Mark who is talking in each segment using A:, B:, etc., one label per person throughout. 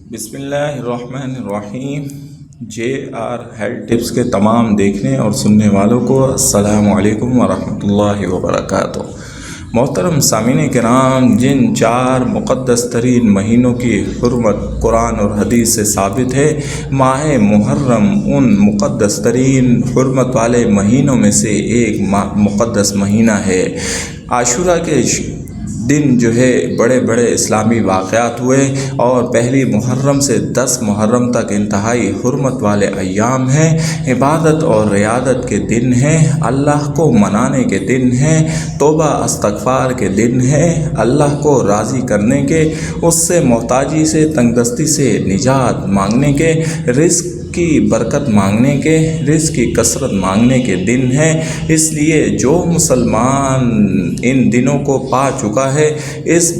A: بسم اللہ الرحمن الرحیم۔ جے آر ہیلتھ ٹپس کے تمام دیکھنے اور سننے والوں کو السلام علیکم ورحمۃ اللہ وبرکاتہ۔ محترم سامعین کرام، جن 4 مقدس ترین مہینوں کی حرمت قرآن اور حدیث سے ثابت ہے، ماہ محرم ان مقدس ترین حرمت والے مہینوں میں سے ایک مقدس مہینہ ہے۔ عاشورہ کے دن بڑے بڑے اسلامی واقعات ہوئے اور پہلی محرم سے 10 محرم تک انتہائی حرمت والے ایام ہیں، عبادت اور ریاضت کے دن ہیں، اللہ کو منانے کے دن ہیں، توبہ استغفار کے دن ہیں، اللہ کو راضی کرنے کے، اس سے محتاجی سے تنگ دستی سے نجات مانگنے کے، رزق کی برکت مانگنے کے، رزق کی کثرت مانگنے کے دن ہیں۔ اس لیے جو مسلمان ان دنوں کو پا چکا ہے، اس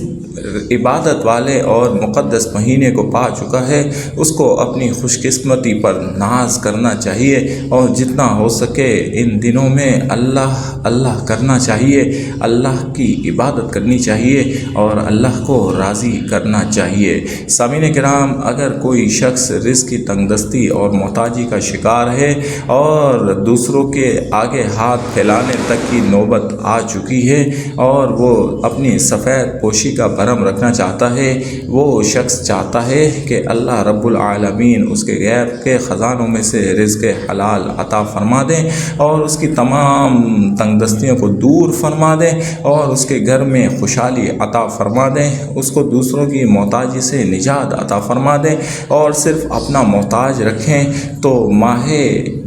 A: عبادت والے اور مقدس مہینے کو پا چکا ہے، اس کو اپنی خوش قسمتی پر ناز کرنا چاہیے اور جتنا ہو سکے ان دنوں میں اللہ کرنا چاہیے، اللہ کی عبادت کرنی چاہیے اور اللہ کو راضی کرنا چاہیے۔ سامعین کرام، اگر کوئی شخص رزق کی تنگ دستی اور محتاجی کا شکار ہے اور دوسروں کے آگے ہاتھ پھیلانے تک کی نوبت آ چکی ہے اور وہ اپنی سفید پوشی کا بھرم رکھنا چاہتا ہے، وہ شخص چاہتا ہے کہ اللہ رب العالمین اس کے غیب کے خزانوں میں سے رزق حلال عطا فرما دیں اور اس کی تمام تنگ دستیوں کو دور فرما دیں اور اس کے گھر میں خوشحالی عطا فرما دیں، اس کو دوسروں کی محتاجی سے نجات عطا فرما دیں اور صرف اپنا محتاج رکھیں، تو ماہ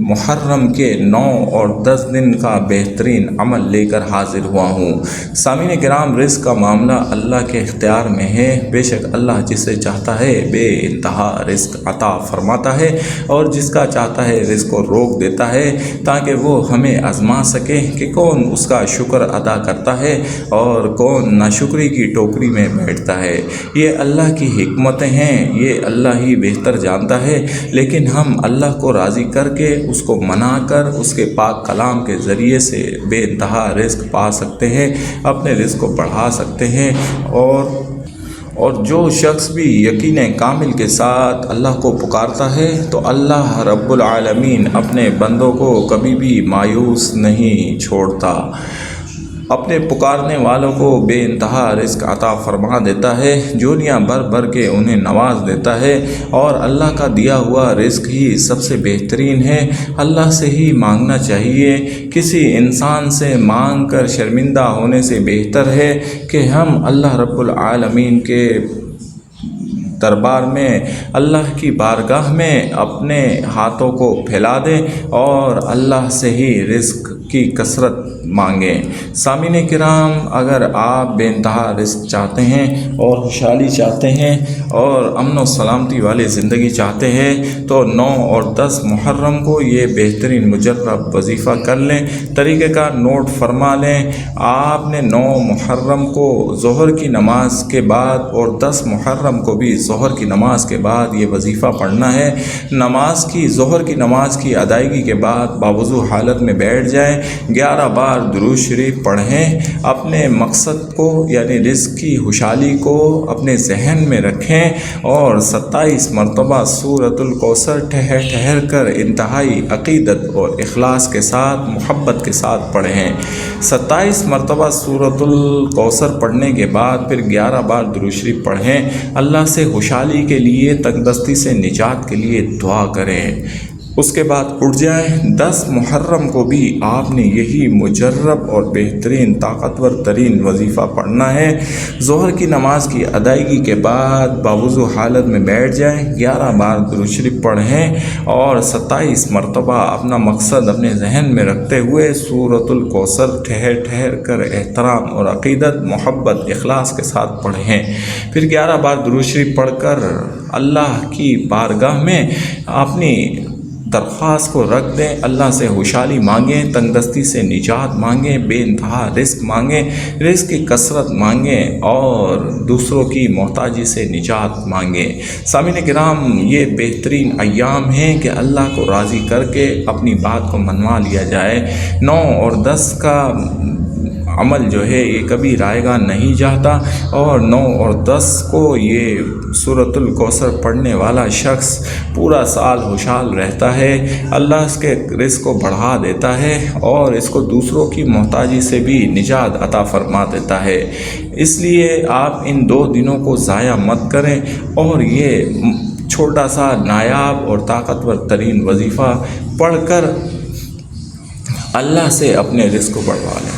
A: محرم کے 9 اور 10 دن کا بہترین عمل لے کر حاضر ہوا ہوں۔ سامعین کرام، رزق کا معاملہ اللہ کے اختیار میں ہے، بے شک اللہ جسے چاہتا ہے بے انتہا رزق عطا فرماتا ہے اور جس کا چاہتا ہے رزق کو روک دیتا ہے تاکہ وہ ہمیں آزما سکے کہ کون اس کا شکر ادا کرتا ہے اور کون ناشکری کی ٹوکری میں بیٹھتا ہے۔ یہ اللہ کی حکمتیں ہیں، یہ اللہ ہی بہتر جانتا ہے، لیکن ہم اللہ کو راضی کر کے، اس کو منا کر، اس کے پاک کلام کے ذریعے سے بے انتہا رزق پا سکتے ہیں، اپنے رزق کو بڑھا سکتے ہیں اور جو شخص بھی یقین کامل کے ساتھ اللہ کو پکارتا ہے تو اللہ رب العالمین اپنے بندوں کو کبھی بھی مایوس نہیں چھوڑتا، اپنے پکارنے والوں کو بے انتہا رزق عطا فرما دیتا ہے، جولیاں بھر بھر کے انہیں نواز دیتا ہے اور اللہ کا دیا ہوا رزق ہی سب سے بہترین ہے۔ اللہ سے ہی مانگنا چاہیے، کسی انسان سے مانگ کر شرمندہ ہونے سے بہتر ہے کہ ہم اللہ رب العالمین کے دربار میں، اللہ کی بارگاہ میں اپنے ہاتھوں کو پھیلا دیں اور اللہ سے ہی رزق کی کثرت مانگیں۔ سامعین کرام، اگر آپ بے انتہا رزق چاہتے ہیں اور خوشحالی چاہتے ہیں اور امن و سلامتی والی زندگی چاہتے ہیں تو 9 اور 10 محرم کو یہ بہترین مجرب وظیفہ کر لیں۔ طریقہ کا نوٹ فرما لیں۔ آپ نے 9 محرم کو ظہر کی نماز کے بعد اور 10 محرم کو بھی ظہر کی نماز کے بعد یہ وظیفہ پڑھنا ہے۔ ظہر کی نماز کی ادائیگی کے بعد باوضو حالت میں بیٹھ جائیں، 11 بار درود شریف پڑھیں، اپنے مقصد کو یعنی رزق کی خوشحالی کو اپنے ذہن میں رکھیں اور 27 مرتبہ سورۃ الکوثر ٹھہر کر انتہائی عقیدت اور اخلاص کے ساتھ، محبت کے ساتھ پڑھیں۔ 27 مرتبہ سورۃ الکوثر پڑھنے کے بعد پھر 11 بار درود شریف پڑھیں، اللہ سے خوشحالی کے لیے، تنگ دستی سے نجات کے لیے دعا کریں۔ اس کے بعد اٹھ جائیں۔ 10 محرم کو بھی آپ نے یہی مجرب اور بہترین طاقتور ترین وظیفہ پڑھنا ہے۔ ظہر کی نماز کی ادائیگی کے بعد باوضو حالت میں بیٹھ جائیں، 11 بار درود شریف پڑھیں اور 27 مرتبہ اپنا مقصد اپنے ذہن میں رکھتے ہوئے سورۃ الکوثر ٹھہر کر احترام اور عقیدت، محبت، اخلاص کے ساتھ پڑھیں۔ پھر 11 بار درود شریف پڑھ کر اللہ کی بارگاہ میں اپنی درخواست کو رکھ دیں، اللہ سے خوشحالی مانگیں، تنگ دستی سے نجات مانگیں، بے انتہا رزق مانگیں، رزق کی کثرت مانگیں اور دوسروں کی محتاجی سے نجات مانگیں۔ سامعین کرام، یہ بہترین ایام ہیں کہ اللہ کو راضی کر کے اپنی بات کو منوا لیا جائے۔ 9 اور 10 کا عمل جو ہے یہ کبھی رائے گا نہیں جاتا، اور 9 اور 10 کو یہ سورۃ الکوثر پڑھنے والا شخص پورا سال خوشحال رہتا ہے، اللہ اس کے رزق کو بڑھا دیتا ہے اور اس کو دوسروں کی محتاجی سے بھی نجات عطا فرما دیتا ہے۔ اس لیے آپ ان 2 دنوں کو ضائع مت کریں اور یہ چھوٹا سا نایاب اور طاقتور ترین وظیفہ پڑھ کر اللہ سے اپنے رزق کو بڑھوا لیں۔